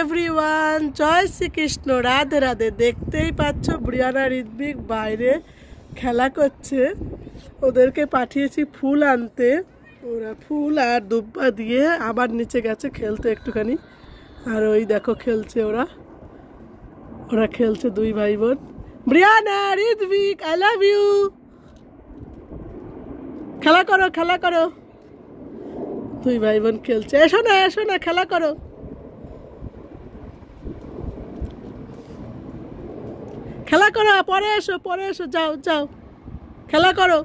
Everyone, জয় শ্রীকৃষ্ণ, রাধে রাধে। দেখতেই পাচ্ছ Brianna Hrithik বাইরে খেলা করছে। ওদেরকে পাঠিয়েছি ফুল আনতে, ওরা ফুল আর দুব্বা দিয়ে আবার নিচে গেছে খেলতে একটুখানি। আর ওই দেখো খেলছে ওরা ওরা খেলছে দুই ভাই বোন। Briana Ritwik, I love you. খেলা করো খেলা করো, দুই ভাই বোন খেলছে। এসো না খেলা করো। খেলা করো, পরে এসো, যাও যাও খেলা করো।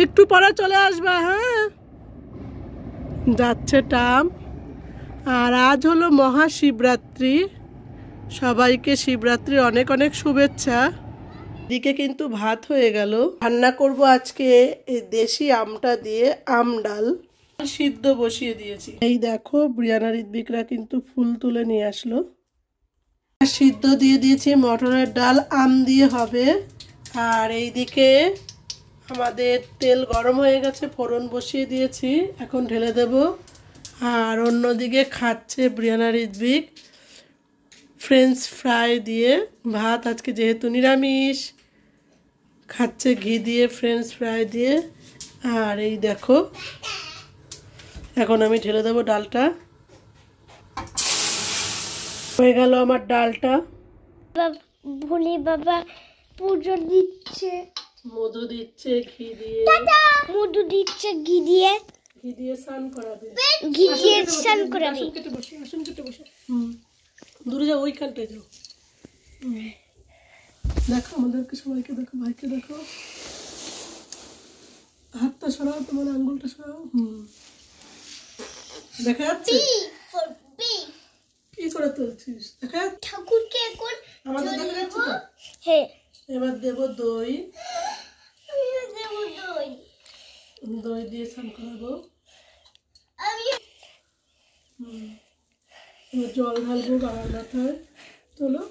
একটু পরে চলে আসবা, হ্যাঁ। যাচ্ছে টাম। আর আজ হলো মহাশিবরাত্রি, সবাইকে শিবরাত্রির অনেক অনেক শুভেচ্ছা। দিকে কিন্তু ভাত হয়ে গেল। রান্না করব আজকে এই দেশি আমটা দিয়ে আম ডাল, সিদ্ধ বসিয়ে দিয়েছি। এই দেখো ব্রিয়ানা ঋত্বিকরা কিন্তু ফুল তুলে নিয়ে আসলো। সিদ্ধ দিয়ে দিয়েছি মটরের ডাল, আম দিয়ে হবে। আর এইদিকে আমাদের তেল গরম হয়ে গেছে, ফোড়ন বসিয়ে দিয়েছি, এখন ঢেলে দেব। আর অন্যদিকে খাচ্ছে ব্রিয়ানা ঋত্বিক ফ্রেঞ্চ ফ্রাই দিয়ে ভাত। আজকে যেহেতু নিরামিষ, খাচ্ছে ঘি দিয়ে ফ্রেঞ্চ ফ্রাই দিয়ে। আর এই দেখো এখন আমি ঢেলে দেবো ডালটা। হয়ে গেল আমার ডালটা। ভোলে বাবা পুজো দিচ্ছে, মধু দিচ্ছে ঘি দিয়ে, মধু দিচ্ছে ঘি দিয়ে স্নান করাবে, ঘি দিয়ে স্নান করাবে। আসুন কেটে বসে। দূরে যাও, ওইখানটায় যাও। দেখো আমাদেরকে, সবাইকে দেখো, ভাইকে দেখো। হাতটা সরাও, তোমার আঙ্গুলটা সরাও। দেখা যাচ্ছে কি করে তুলছিস? দেখা যাচ্ছে ঠাকুরকে এখন আমাদের দেখা যাচ্ছে তো? হ্যাঁ, এবার দেব দই, দেব দই, দই দিয়ে স্নান করাবো। আমি এবার জল ঢালবো বাবার মাথায়। তোলো।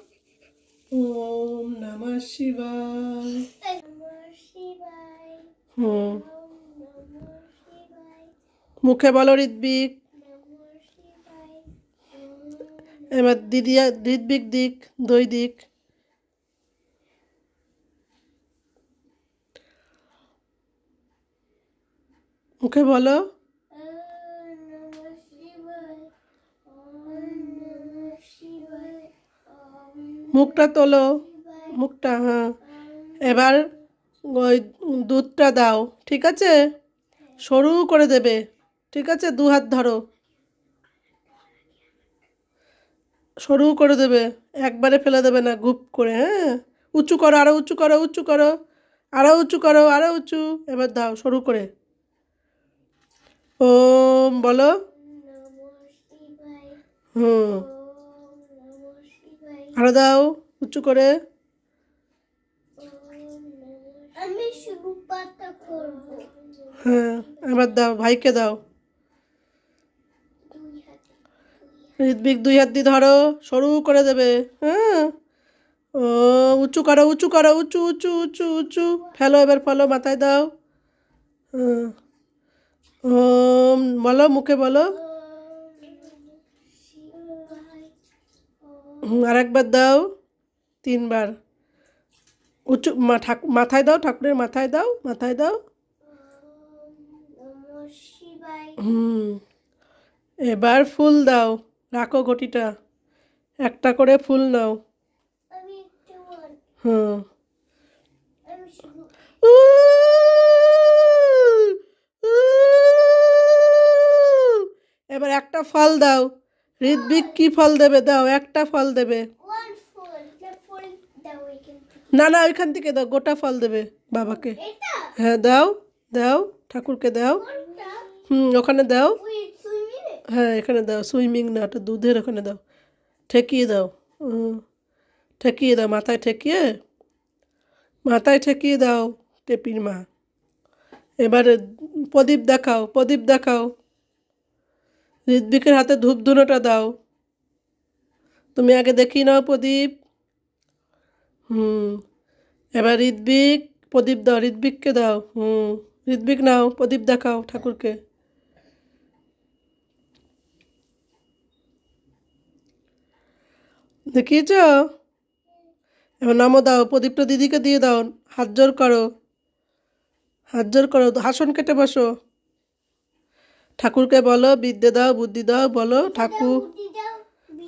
ওম নমঃ শিবায়। মুখে বলো ঋত্বিক। এবার দিদি ঋত্বিক দিক, দই দিক। মুখে বলো। মুখটা তোলো, মুখটা, হ্যাঁ। এবার ওই দুধটা দাও, ঠিক আছে? সরু করে দেবে, ঠিক আছে? দু হাত ধরো, সরু করে দেবে, একবারে ফেলে দেবে না, গুপ করে, হ্যাঁ। উঁচু করো, আরো উঁচু করো, উঁচু করো, আরো উঁচু করো, আরো উঁচু। এবার দাও সরু করে। ওম বলো। আরো দাও উঁচু করে। আমি শুধু পাতা করব। হ্যাঁ, এবার দাও, ভাইকে দাও। ঋত্বিক দুই হাত দিয়ে ধরো, সরু করে দেবে, হ্যাঁ। ও উঁচু করো, উঁচু করো, উঁচু উঁচু উঁচু উঁচু। ফেলো, এবার ফেলো, মাথায় দাও। হ্যাঁ, ওম বলো, মুখে বলো। আরেকবার দাও, তিনবার। উঁচু মাথায় দাও, ঠাকুরের মাথায় দাও, মাথায় দাও। এবার ফুল দাও, রাখো ঘটিটা, একটা করে ফুল নাও। হুম। এবার একটা ফল দাও। ঋত্বিক কি ফল দেবে? দাও, একটা ফল দেবে। না ওইখান থেকে দাও, গোটা ফল দেবে বাবাকে। হ্যাঁ দাও, দাও ঠাকুরকে দাও। ওখানে দাও। হ্যাঁ এখানে দাও, সুইমিং না, ওটা দুধের, ওখানে দাও, ঠেকিয়ে দাও। ঠেকিয়ে দাও, মাথায় ঠেকিয়ে দাও টেপির মা। এবারে প্রদীপ দেখাও, প্রদীপ দেখাও। ঋত্বিকের হাতে ধূপ ধুনোটা দাও। তুমি আগে দেখিয়ে নাও প্রদীপ। এবার ঋত্বিক প্রদীপ দাও, ঋত্বিককে দাও। ঋত্বিক নাও, প্রদীপ দেখাও ঠাকুরকে। দেখিয়েছ? এবার নমো দাও, প্রদীপটা দিদিকে দিয়ে দাও, হাত জোর করো, হাত জোর করো, আসন কেটে বসো। ঠাকুরকে বলো বিদ্যে দাও, বুদ্ধি দাও, বলো ঠাকুর বুদ্ধি দাও,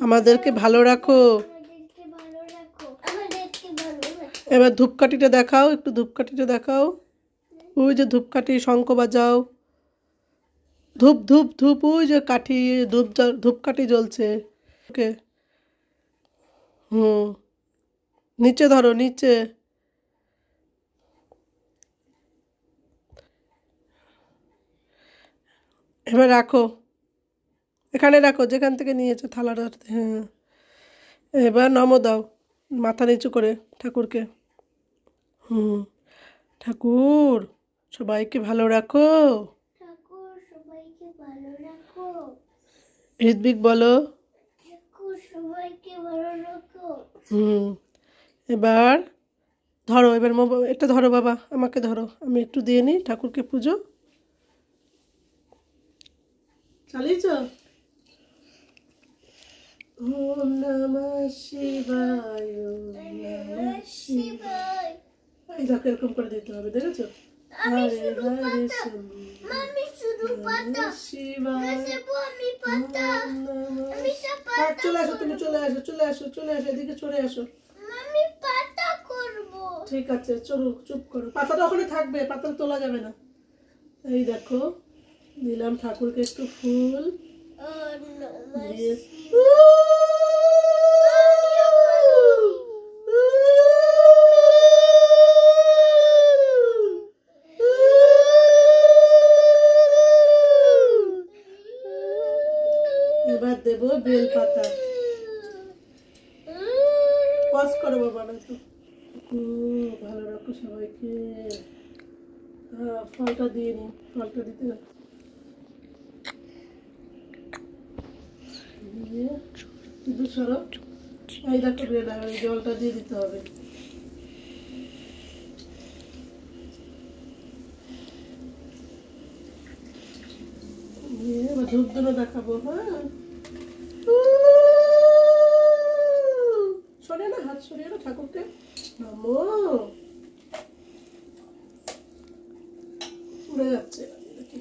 আমাদেরকে ভালো রাখো। আমাদেরকে ভালো রাখো, আমাদেরকে ভালো রাখো। এবার ধূপকাঠিটা দেখাও, একটু ধূপকাঠিটা দেখাও। ওই যে ধূপকাঠি, শঙ্খ বাজাও, ধূপ ধূপ ধূপ, ওই যে কাঠি, ধূপকাঠি জ্বলছে। ওকে, হুম, নিচে ধরো, নিচে। এবার রাখো, এখানে রাখো যেখান থেকে নিয়েছো থালাটা। হ্যাঁ, এবার নমো দাও, মাথা নিচু করে ঠাকুরকে। হুম, ঠাকুর সবাইকে ভালো রাখো। ঠাকুর সবাইকে ভালো রাখো, ঋত্বিক বলো। ঠাকুর সবাইকে ভালো রাখো। হুম, এবার ধরো, এবার এটা ধরো বাবা, আমাকে ধরো, আমি একটু দিয়ে নিই ঠাকুরকে পুজো। চালিয়েছ? ওম নমঃ শিবায়, ওম নমঃ শিবায়। এই দেখো, এরকম করে দিতে হবে, দেখেছো? আমি হরে শুধু হরে পাতা, শম্ভু, আমি শুধু পাতা, শিবায়, দেবো আমি পাতা, ওম নমঃ। আমি সব হ্যাঁ, পাতা চলে আসো, তুমি চলে আসো, চলে আসো, চলে আসো, এদিকে চলে আসো। আমি পাতা করব। ঠিক আছে, চলো, চুপ করো, পাতাটা ওখানে থাকবে, পাতা তোলা যাবে না। এই দেখো, দিলাম ঠাকুরকে একটু ফুল ওম নমঃ দিয়ে। এবার দেবো বেল পাতা। পজ করো বাবা, না তো। ভালো রাখো সবাইকে। হ্যাঁ, ফলটা দিয়ে নি, ফলটা দিতে হবে। দিয়ে শুধু সরো, এই দেখো বেলা, ওই জলটা দিয়ে দিতে হবে। দিয়ে এবার ধূপ ধুনো দেখাবো। হ্যাঁ, সরিয়ে না, হাত সরিয়ে না ঠাকুরকে। নমো, উড়ে যাচ্ছে, দেখি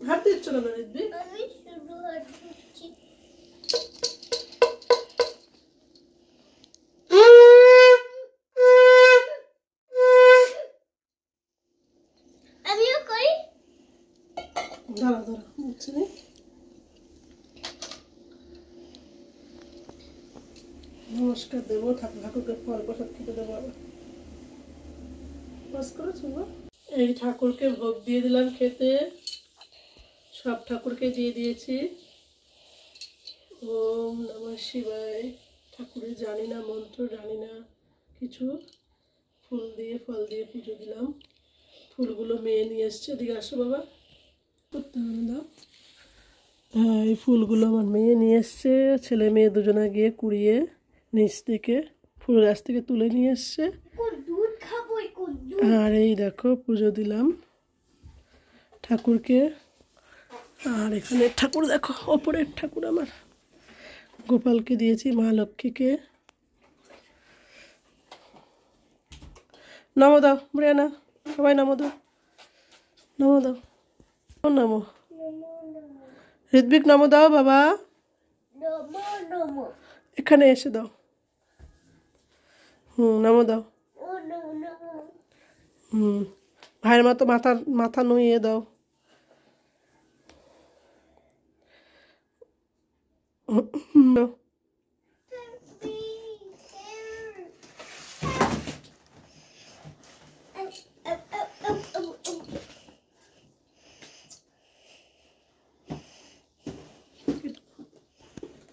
হাত দিচ্ছ না ঋত্বিক? আমি শুধু হাত দিচ্ছি। আমিও করি। দাঁড়া দাঁড়া, বুঝছি নি। নমস্কার দেবো, ঠাকুরকে ফল প্রসাদ খেতে দেবো। বাস করেছো না? এই ঠাকুরকে ভোগ দিয়ে দিলাম খেতে, সব ঠাকুরকে দিয়ে দিয়েছি। ওম নমঃ শিবায়। ঠাকুরের জানি না মন্ত্র, জানি না কিছু, ফুল দিয়ে ফল দিয়ে পুজো দিলাম। ফুলগুলো মেয়ে নিয়ে এসছে, এদিকে আসো বাবা, করতে হবে না, দাও। হ্যাঁ, এই ফুলগুলো আমার মেয়ে নিয়ে এসছে, ছেলে মেয়ে দুজনে গিয়ে কুড়িয়ে নিচ থেকে ফুল গাছ থেকে তুলে নিয়ে এসছে। কোন দুধ খাবো, কোন দুধ। আর এই দেখো পুজো দিলাম ঠাকুরকে। আর এখানে ঠাকুর দেখো, ওপরের ঠাকুর আমার গোপালকে দিয়েছি, মা লক্ষ্মীকে। নমো দাও ব্রিয়ানা, সবাই নমো দাও, নমো দাও, নমো। ঋত্বিক নমো দাও বাবা, নমো নমো, এখানে এসে দাও। নমো দাও। ও নমো নমো। ভাইয়ের মতো মাথা মাথা নুইয়ে দাও। দাও।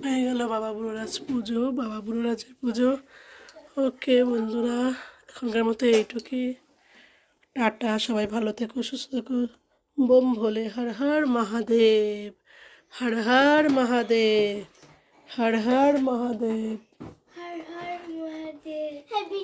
হয়ে গেল বাবা বুড়োরাজ পুজো, বাবা বুড়োরাজের পুজো। ওকে বন্ধুরা, এখনকার মতো এইটুকুই, টাটা, সবাই ভালো থেকো, সুস্থ থেকো। বোম ভোলে, হর হর মহাদেব, হর হর মহাদেব, হর হর মহাদেব। হর হর মহাদেব। হ্যাপি